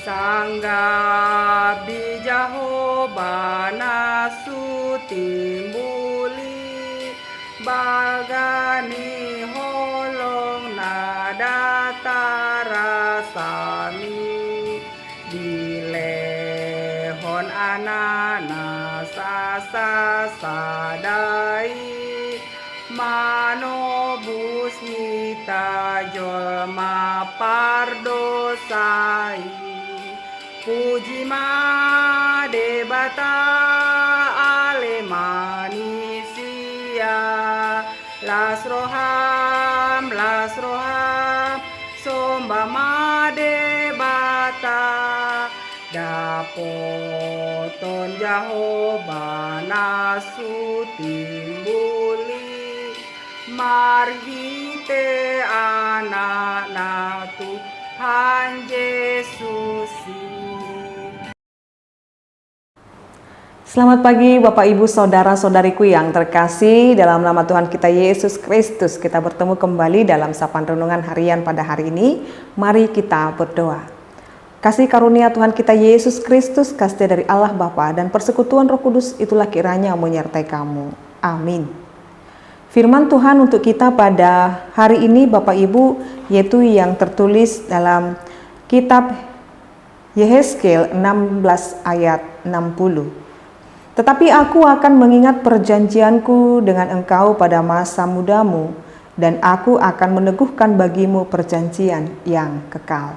Sangga bijahobana sutimbuli bagani holong nada tarasami dilehon anana sasa sadai manobus nita jolma pardosai puji ma debata ale manisia lasroham somba ma debata dapoton jahobana sutimbuli marhite anak Tuhan Yesus. Selamat pagi Bapak Ibu Saudara-saudariku yang terkasih, dalam nama Tuhan kita Yesus Kristus kita bertemu kembali dalam sapaan renungan harian pada hari ini. Mari kita berdoa. Kasih karunia Tuhan kita Yesus Kristus, kasih dari Allah Bapa dan persekutuan Roh Kudus itulah kiranya menyertai kamu. Amin. Firman Tuhan untuk kita pada hari ini Bapak Ibu, yaitu yang tertulis dalam kitab Yehezkiel 16 ayat 60. Tetapi aku akan mengingat perjanjianku dengan engkau pada masa mudamu, dan aku akan meneguhkan bagimu perjanjian yang kekal.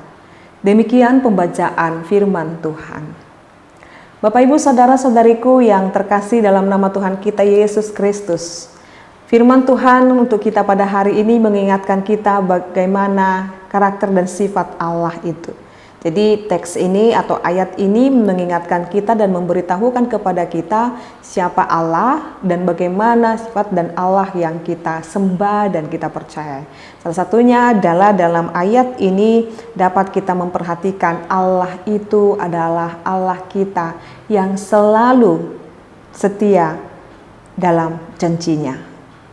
Demikian pembacaan firman Tuhan. Bapak Ibu Saudara-saudariku yang terkasih dalam nama Tuhan kita Yesus Kristus, firman Tuhan untuk kita pada hari ini mengingatkan kita bagaimana karakter dan sifat Allah itu. Jadi teks ini atau ayat ini mengingatkan kita dan memberitahukan kepada kita siapa Allah dan bagaimana sifat dan Allah yang kita sembah dan kita percaya. Salah satunya adalah dalam ayat ini dapat kita memperhatikan Allah itu adalah Allah kita yang selalu setia dalam janjinya.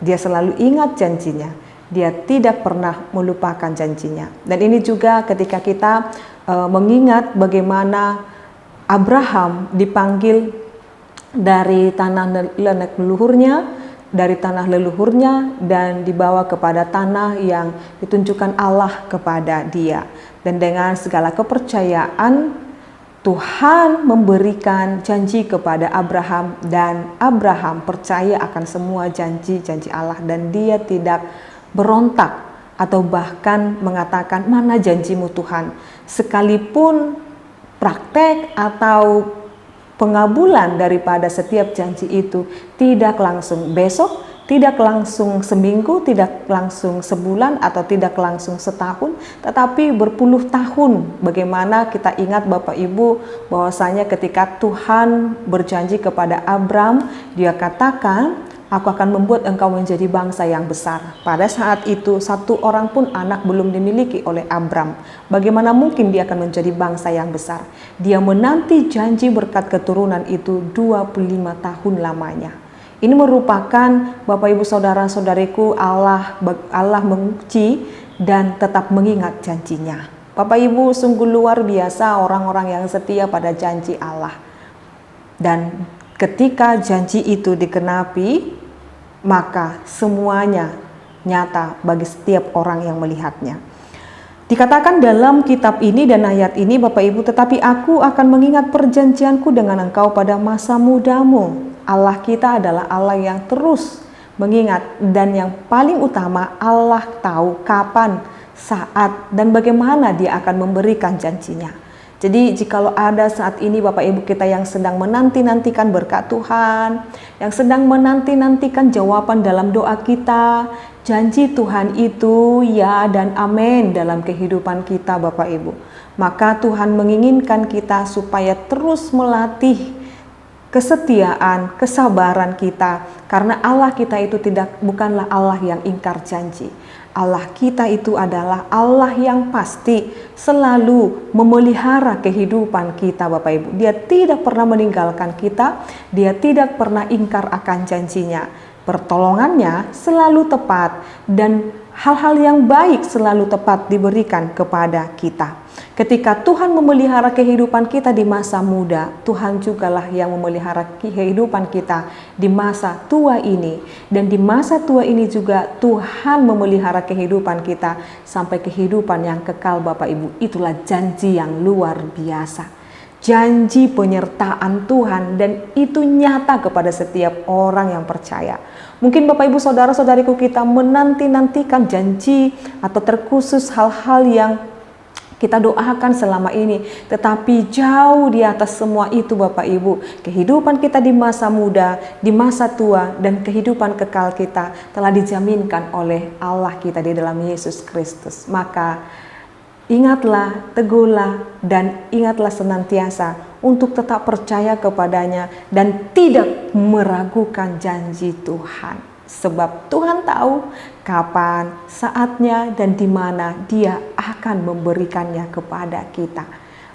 Dia selalu ingat janjinya. Dia tidak pernah melupakan janjinya. Dan ini juga ketika kita mengingat bagaimana Abraham dipanggil dari tanah nenek leluhurnya, dan dibawa kepada tanah yang ditunjukkan Allah kepada dia. Dan dengan segala kepercayaan Tuhan memberikan janji kepada Abraham dan Abraham percaya akan semua janji-janji Allah dan dia tidak berontak atau bahkan mengatakan mana janjimu Tuhan, sekalipun praktek atau pengabulan daripada setiap janji itu tidak langsung besok, tidak langsung seminggu, tidak langsung sebulan atau tidak langsung setahun, tetapi berpuluh tahun. Bagaimana kita ingat Bapak Ibu bahwasanya ketika Tuhan berjanji kepada Abram, dia katakan, aku akan membuat engkau menjadi bangsa yang besar. Pada saat itu satu orang pun anak belum dimiliki oleh Abram. Bagaimana mungkin dia akan menjadi bangsa yang besar? Dia menanti janji berkat keturunan itu 25 tahun lamanya. Ini merupakan Bapak Ibu Saudara-saudariku Allah menguji dan tetap mengingat janjinya. Bapak Ibu sungguh luar biasa orang-orang yang setia pada janji Allah. Dan ketika janji itu dikenapi, maka semuanya nyata bagi setiap orang yang melihatnya. Dikatakan dalam kitab ini dan ayat ini Bapak Ibu, tetapi aku akan mengingat perjanjianku dengan engkau pada masa mudamu. Allah kita adalah Allah yang terus mengingat dan yang paling utama Allah tahu kapan, saat, dan bagaimana dia akan memberikan janjinya. Jadi jikalau ada saat ini Bapak Ibu kita yang sedang menanti-nantikan berkat Tuhan, yang sedang menanti-nantikan jawaban dalam doa kita, janji Tuhan itu ya dan amin dalam kehidupan kita Bapak Ibu. Maka Tuhan menginginkan kita supaya terus melatih kesetiaan, kesabaran kita, karena Allah kita itu bukanlah Allah yang ingkar janji. Allah kita itu adalah Allah yang pasti selalu memelihara kehidupan kita Bapak Ibu. Dia tidak pernah meninggalkan kita, dia tidak pernah ingkar akan janjinya. Pertolongannya selalu tepat dan hal-hal yang baik selalu tepat diberikan kepada kita. Ketika Tuhan memelihara kehidupan kita di masa muda, Tuhan jugalah yang memelihara kehidupan kita di masa tua ini. Dan di masa tua ini juga Tuhan memelihara kehidupan kita sampai kehidupan yang kekal Bapak Ibu. Itulah janji yang luar biasa. Janji penyertaan Tuhan, dan itu nyata kepada setiap orang yang percaya. Mungkin Bapak Ibu saudara-saudariku kita menanti-nantikan janji atau terkhusus hal-hal yang kita doakan selama ini, tetapi jauh di atas semua itu Bapak Ibu, kehidupan kita di masa muda, di masa tua, dan kehidupan kekal kita telah dijaminkan oleh Allah kita di dalam Yesus Kristus. Maka ingatlah, teguhlah, dan ingatlah senantiasa untuk tetap percaya kepadanya dan tidak meragukan janji Tuhan. Sebab Tuhan tahu kapan, saatnya, dan di mana Dia akan memberikannya kepada kita.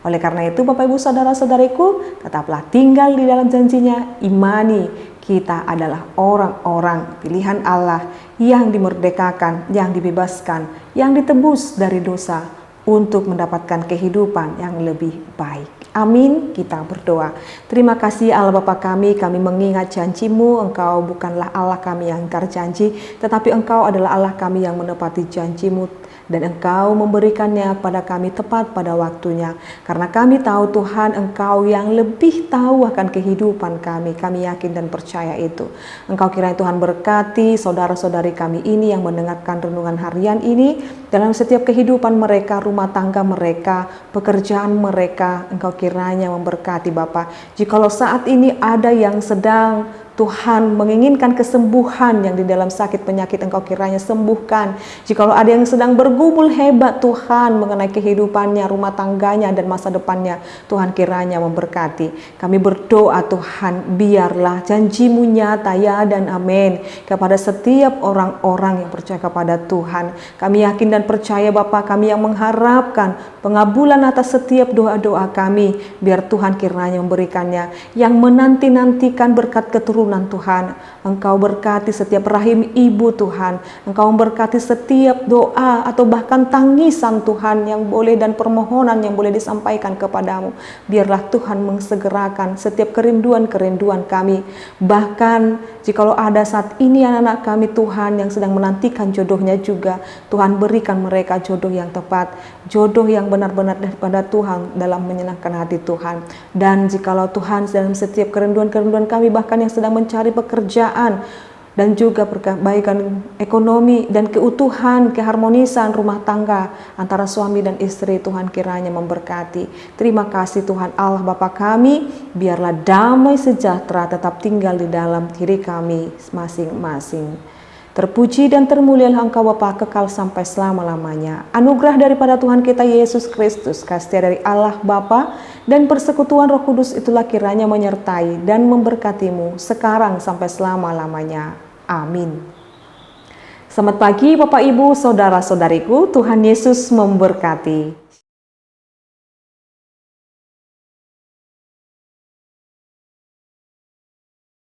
Oleh karena itu Bapak Ibu saudara-saudariku, tetaplah tinggal di dalam janjinya, imani kita adalah orang-orang pilihan Allah yang dimerdekakan, yang dibebaskan, yang ditebus dari dosa untuk mendapatkan kehidupan yang lebih baik. Amin, kita berdoa. Terima kasih Allah Bapa kami mengingat janji-Mu. Engkau bukanlah Allah kami yang ingkar janji, tetapi Engkau adalah Allah kami yang menepati janji-Mu, dan Engkau memberikannya pada kami tepat pada waktunya. Karena kami tahu Tuhan, Engkau yang lebih tahu akan kehidupan kami. Kami yakin dan percaya itu. Engkau kiranya Tuhan berkati saudara-saudari kami ini yang mendengarkan renungan harian ini dalam setiap kehidupan mereka, rumah tangga mereka, pekerjaan mereka. Engkau kiranya memberkati Bapa. Jikalau saat ini ada yang sedang Tuhan menginginkan kesembuhan yang di dalam sakit penyakit, Engkau kiranya sembuhkan. Jikalau ada yang sedang bergumul hebat Tuhan mengenai kehidupannya, rumah tangganya, dan masa depannya, Tuhan kiranya memberkati. Kami berdoa Tuhan, biarlah janji-Mu nyata, ya dan amin, kepada setiap orang-orang yang percaya kepada Tuhan. Kami yakin dan percaya Bapa, kami yang mengharapkan pengabulan atas setiap doa-doa kami, biar Tuhan kiranya memberikannya. Yang menanti-nantikan berkat keturunan Tuhan, Engkau berkati setiap rahim ibu Tuhan. Engkau memberkati setiap doa atau bahkan tangisan Tuhan yang boleh dan permohonan yang boleh disampaikan kepadamu. Biarlah Tuhan mengsegerakan setiap kerinduan-kerinduan kami. Bahkan jikalau ada saat ini anak-anak kami Tuhan yang sedang menantikan jodohnya juga, Tuhan berikan mereka jodoh yang tepat, jodoh yang benar-benar daripada Tuhan dalam menyenangkan hati Tuhan. Dan jikalau Tuhan dalam setiap kerinduan-kerinduan kami, bahkan yang sedang mencari pekerjaan dan juga perbaikan ekonomi dan keutuhan, keharmonisan rumah tangga antara suami dan istri, Tuhan kiranya memberkati. Terima kasih Tuhan Allah Bapa kami, biarlah damai sejahtera tetap tinggal di dalam diri kami masing-masing. Terpuji dan termulialah Engkau Bapa kekal sampai selama-lamanya. Anugerah daripada Tuhan kita Yesus Kristus, kasih dari Allah Bapa, dan persekutuan Roh Kudus itulah kiranya menyertai dan memberkatimu sekarang sampai selama-lamanya. Amin. Selamat pagi Bapak Ibu, saudara-saudariku, Tuhan Yesus memberkati.